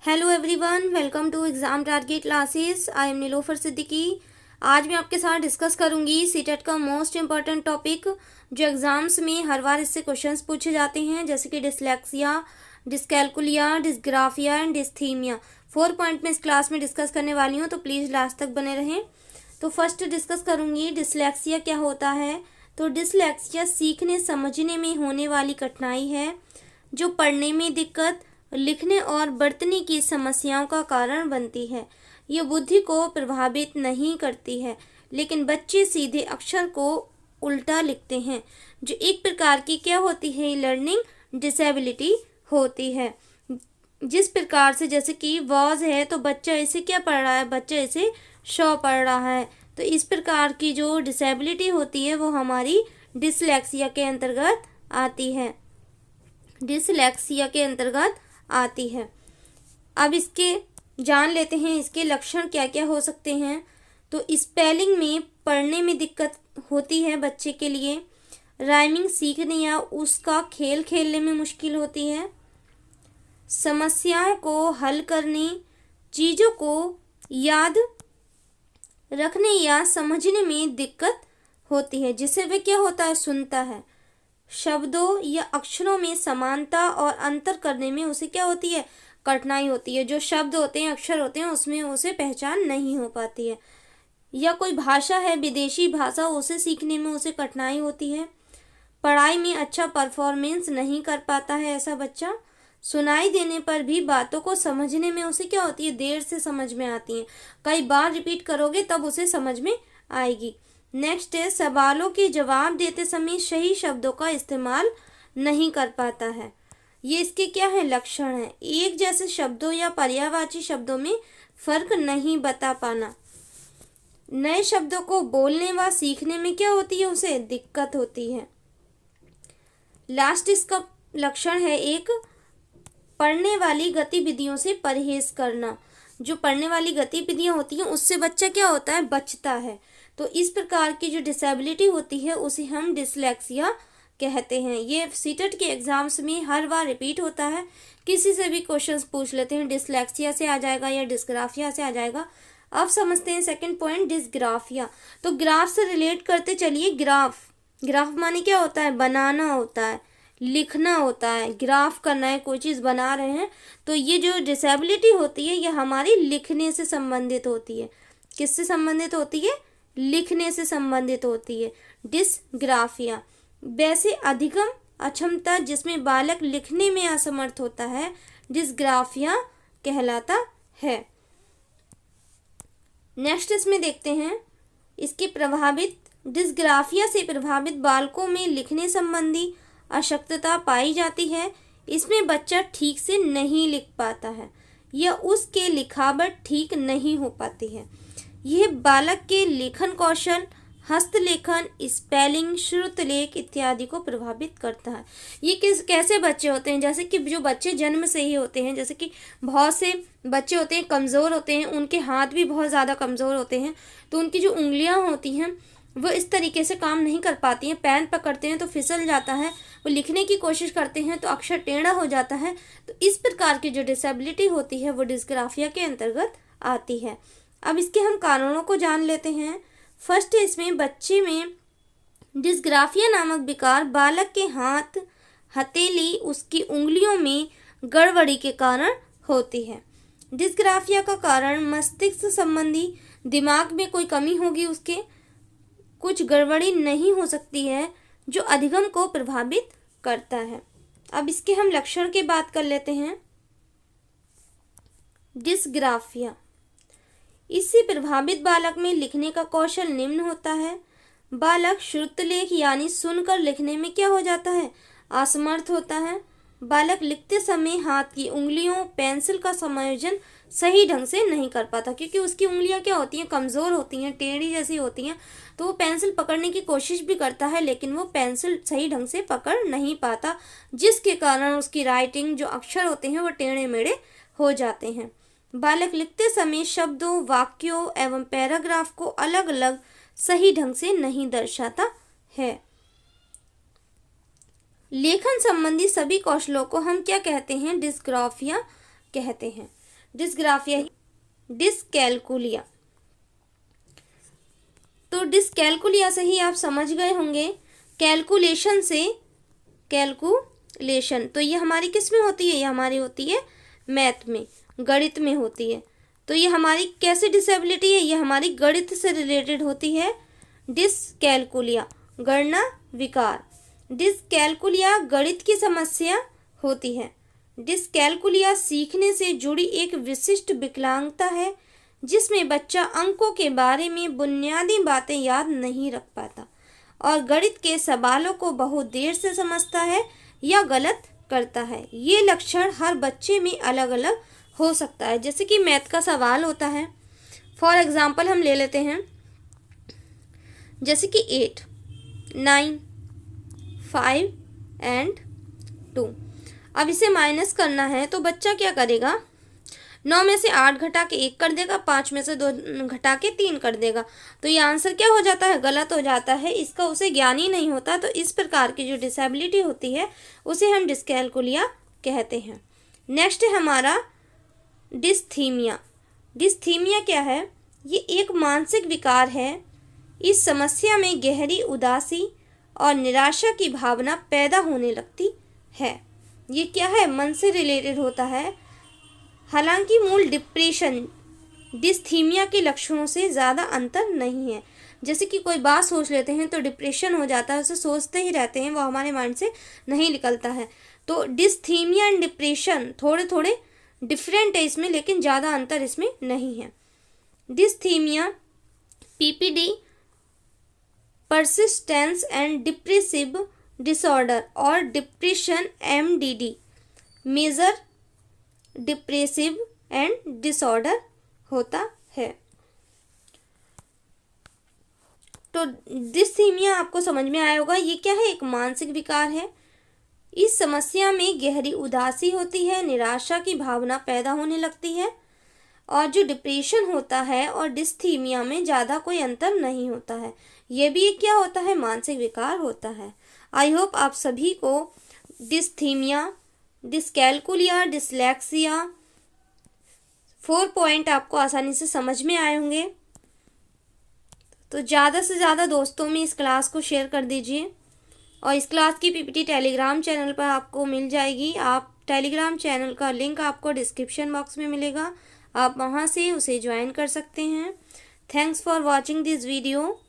Hello everyone, welcome to exam target classes. I am Nilofar Siddiqui. आज मैं आपके साथ डिस्कस करूंगी सीटेट का मोस्ट इम्पॉर्टेंट टॉपिक जो एग्ज़ाम्स में हर बार इससे क्वेश्चंस पूछे जाते हैं, जैसे कि dyslexia, dyscalculia, dysgraphia and dysthymia. 4 point में इस क्लास में डिस्कस करने वाली हूँ, तो प्लीज़ लास्ट तक बने रहें। तो फर्स्ट डिस्कस करूँगी डिसलेक्सिया क्या होता है। तो डिसलेक्सिया सीखने समझने में होने वाली कठिनाई है जो पढ़ने में दिक्कत, लिखने और बरतने की समस्याओं का कारण बनती है। ये बुद्धि को प्रभावित नहीं करती है, लेकिन बच्चे सीधे अक्षर को उल्टा लिखते हैं, जो एक प्रकार की क्या होती है, लर्निंग डिसेबिलिटी होती है। जिस प्रकार से जैसे कि वॉज है तो बच्चा इसे क्या पढ़ रहा है, बच्चा इसे शॉ पढ़ रहा है। तो इस प्रकार की जो डिसेबिलिटी होती है वो हमारी डिसलेक्सिया के अंतर्गत आती है, डिसलेक्सिया के अंतर्गत आती है। अब इसके जान लेते हैं इसके लक्षण क्या क्या हो सकते हैं। तो स्पेलिंग में पढ़ने में दिक्कत होती है बच्चे के लिए, राइमिंग सीखने या उसका खेल खेलने में मुश्किल होती है, समस्याओं को हल करने, चीज़ों को याद रखने या समझने में दिक्कत होती है, जिससे वे क्या होता है, सुनता है। शब्दों या अक्षरों में समानता और अंतर करने में उसे क्या होती है, कठिनाई होती है। जो शब्द होते हैं, अक्षर होते हैं, उसमें उसे पहचान नहीं हो पाती है। या कोई भाषा है, विदेशी भाषा, उसे सीखने में उसे कठिनाई होती है। पढ़ाई में अच्छा परफॉर्मेंस नहीं कर पाता है ऐसा बच्चा। सुनाई देने पर भी बातों को समझने में उसे क्या होती है, देर से समझ में आती है। कई बार रिपीट करोगे तब उसे समझ में आएगी। नेक्स्ट है सवालों के जवाब देते समय सही शब्दों का इस्तेमाल नहीं कर पाता है। ये इसके क्या है, लक्षण है। एक जैसे शब्दों या पर्यायवाची शब्दों में फर्क नहीं बता पाना। नए शब्दों को बोलने व सीखने में क्या होती है, उसे दिक्कत होती है। लास्ट इसका लक्षण है एक पढ़ने वाली गतिविधियों से परहेज करना। जो पढ़ने वाली गतिविधियां होती हैं उससे बच्चा क्या होता है, बचता है। तो इस प्रकार की जो डिसेबिलिटी होती है उसे हम डिसलेक्सिया कहते हैं। ये सीटेट के एग्जाम्स में हर बार रिपीट होता है। किसी से भी क्वेश्चंस पूछ लेते हैं, डिसलेक्सिया से आ जाएगा या डिस्ग्राफिया से आ जाएगा। अब समझते हैं सेकंड पॉइंट, डिस्ग्राफिया। तो ग्राफ से रिलेट करते चलिए। ग्राफ माने क्या होता है, बनाना होता है, लिखना होता है, ग्राफ करना है, कोई चीज़ बना रहे हैं। तो ये जो डिसेबिलिटी होती है ये हमारी लिखने से संबंधित होती है। किससे संबंधित होती है, लिखने से संबंधित होती है डिसग्राफिया। वैसे अधिगम अक्षमता जिसमें बालक लिखने में असमर्थ होता है डिसग्राफिया कहलाता है। नेक्स्ट इसमें देखते हैं इसके प्रभावित डिसग्राफिया से प्रभावित बालकों में लिखने संबंधी अशक्तता पाई जाती है। इसमें बच्चा ठीक से नहीं लिख पाता है या उसके लिखावट ठीक नहीं हो पाती है। यह बालक के लेखन कौशल, हस्तलेखन, स्पेलिंग, श्रुतलेख इत्यादि को प्रभावित करता है। ये कैसे बच्चे होते हैं, जैसे कि जो बच्चे जन्म से ही होते हैं, जैसे कि बहुत से बच्चे होते हैं कमज़ोर होते हैं, उनके हाथ भी बहुत ज़्यादा कमज़ोर होते हैं, तो उनकी जो उंगलियां होती हैं वो इस तरीके से काम नहीं कर पाती हैं। पेन पकड़ते हैं तो फिसल जाता है, वो लिखने की कोशिश करते हैं तो अक्षर टेढ़ा हो जाता है। तो इस प्रकार की जो डिसेबिलिटी होती है वो डिसग्राफिया के अंतर्गत आती है। अब इसके हम कारणों को जान लेते हैं। फर्स्ट इसमें बच्चे में डिसग्राफिया नामक विकार बालक के हाथ, हथेली, उसकी उंगलियों में गड़बड़ी के कारण होती है। डिसग्राफिया का कारण मस्तिष्क संबंधी, दिमाग में कोई कमी होगी, उसके कुछ गड़बड़ी नहीं हो सकती है जो अधिगम को प्रभावित करता है। अब इसके हम लक्षण की बात कर लेते हैं। डिसग्राफिया, इससे प्रभावित बालक में लिखने का कौशल निम्न होता है। बालक श्रुतलेख यानी सुनकर लिखने में क्या हो जाता है, असमर्थ होता है। बालक लिखते समय हाथ की उंगलियों, पेंसिल का समायोजन सही ढंग से नहीं कर पाता, क्योंकि उसकी उंगलियां क्या होती हैं, कमज़ोर होती हैं, टेढ़ी जैसी होती हैं। तो वो पेंसिल पकड़ने की कोशिश भी करता है लेकिन वो पेंसिल सही ढंग से पकड़ नहीं पाता, जिसके कारण उसकी राइटिंग, जो अक्षर होते हैं वो टेढ़े मेढ़े हो जाते हैं। बालक लिखते समय शब्दों, वाक्यों एवं पैराग्राफ को अलग अलग सही ढंग से नहीं दर्शाता है। लेखन संबंधी सभी कौशलों को हम क्या कहते हैं? डिस्ग्राफिया कहते हैं। Dysgraphia, dyscalculia. तो डिस्कैलकुलिया से ही आप समझ गए होंगे कैलकुलेशन से कैलकुलेशन। तो ये हमारी किस में होती है? ये हमारी होती है मैथ में, गणित में होती है। तो ये हमारी कैसी डिसेबिलिटी है? ये हमारी गणित से रिलेटेड होती है। डिस्कैलकुलिया, गणना विकार। डिस्कैलकुलिया गणित की समस्या होती है। डिस्कैलकुलिया सीखने से जुड़ी एक विशिष्ट विकलांगता है जिसमें बच्चा अंकों के बारे में बुनियादी बातें याद नहीं रख पाता और गणित के सवालों को बहुत देर से समझता है या गलत करता है। ये लक्षण हर बच्चे में अलग अलग हो सकता है। जैसे कि मैथ का सवाल होता है, फॉर एग्जाम्पल हम ले लेते हैं, जैसे कि 8, 9, 5 एंड 2। अब इसे माइनस करना है तो बच्चा क्या करेगा? 9 में से 8 घटा के 1 कर देगा, 5 में से 2 घटा के 3 कर देगा। तो ये आंसर क्या हो जाता है? गलत हो जाता है। इसका उसे ज्ञान ही नहीं होता। तो इस प्रकार की जो डिसेबिलिटी होती है उसे हम डिस्कैलकुलिया कहते हैं। नेक्स्ट है हमारा डिस्थीमिया। डिस्थीमिया क्या है? ये एक मानसिक विकार है। इस समस्या में गहरी उदासी और निराशा की भावना पैदा होने लगती है। ये क्या है? मन से रिलेटेड होता है। हालांकि मूल डिप्रेशन डिस्थीमिया के लक्षणों से ज़्यादा अंतर नहीं है। जैसे कि कोई बात सोच लेते हैं तो डिप्रेशन हो जाता है, उसे सोचते ही रहते हैं, वो हमारे माइंड से नहीं निकलता है। तो डिस्थीमिया एंड डिप्रेशन थोड़े थोड़े डिफरेंट है इसमें, लेकिन ज़्यादा अंतर इसमें नहीं है। Dysthymia PPD, persistence and depressive disorder और depression MDD, major depressive and disorder होता है। तो डिस्थीमिया आपको समझ में आया होगा। ये क्या है? एक मानसिक विकार है। इस समस्या में गहरी उदासी होती है, निराशा की भावना पैदा होने लगती है और जो डिप्रेशन होता है और डिस्थीमिया में ज़्यादा कोई अंतर नहीं होता है। ये भी एक क्या होता है? मानसिक विकार होता है। आई होप आप सभी को डिस्थीमिया, डिस्कैलकुलिया, डिसलेक्सिया 4 पॉइंट आपको आसानी से समझ में आए होंगे। तो ज़्यादा से ज़्यादा दोस्तों में इस क्लास को शेयर कर दीजिए और इस क्लास की पीपीटी टेलीग्राम चैनल पर आपको मिल जाएगी। आप टेलीग्राम चैनल का लिंक आपको डिस्क्रिप्शन बॉक्स में मिलेगा, आप वहां से उसे ज्वाइन कर सकते हैं। Thanks for watching this video.